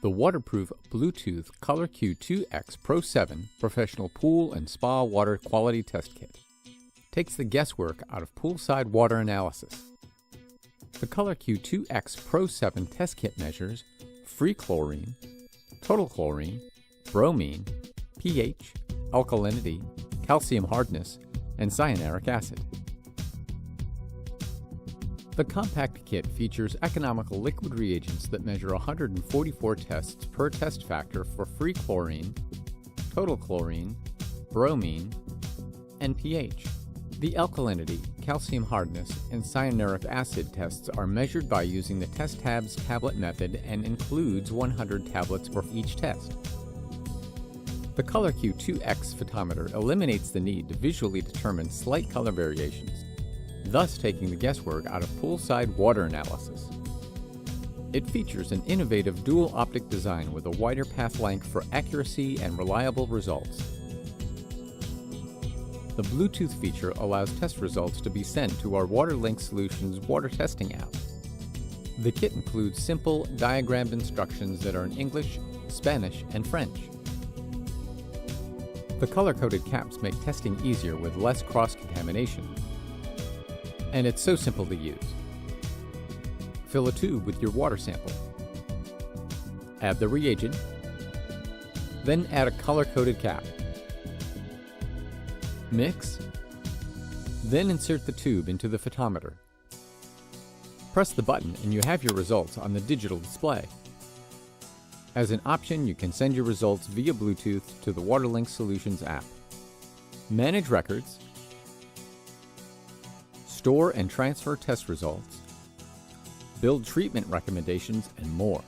The waterproof Bluetooth ColorQ 2X Pro 7 Professional Pool and Spa Water Quality Test Kit takes the guesswork out of poolside water analysis. The ColorQ 2X Pro 7 test kit measures free chlorine, total chlorine, bromine, pH, alkalinity, calcium hardness, and cyanuric acid. The compact kit features economical liquid reagents that measure 144 tests per test factor for free chlorine, total chlorine, bromine, and pH. The alkalinity, calcium hardness, and cyanuric acid tests are measured by using the test tabs tablet method and includes 100 tablets for each test. The ColorQ 2X photometer eliminates the need to visually determine slight color variations, thus taking the guesswork out of poolside water analysis. It features an innovative dual optic design with a wider path length for accuracy and reliable results. The Bluetooth feature allows test results to be sent to our WaterLink Solutions water testing app. The kit includes simple, diagrammed instructions that are in English, Spanish, and French. The color-coded caps make testing easier with less cross-contamination. And it's so simple to use. Fill a tube with your water sample. Add the reagent. Then add a color-coded cap. Mix. Then insert the tube into the photometer. Press the button and you have your results on the digital display. As an option, you can send your results via Bluetooth to the WaterLink Solutions app. Manage records. Store and transfer test results, build treatment recommendations, and more.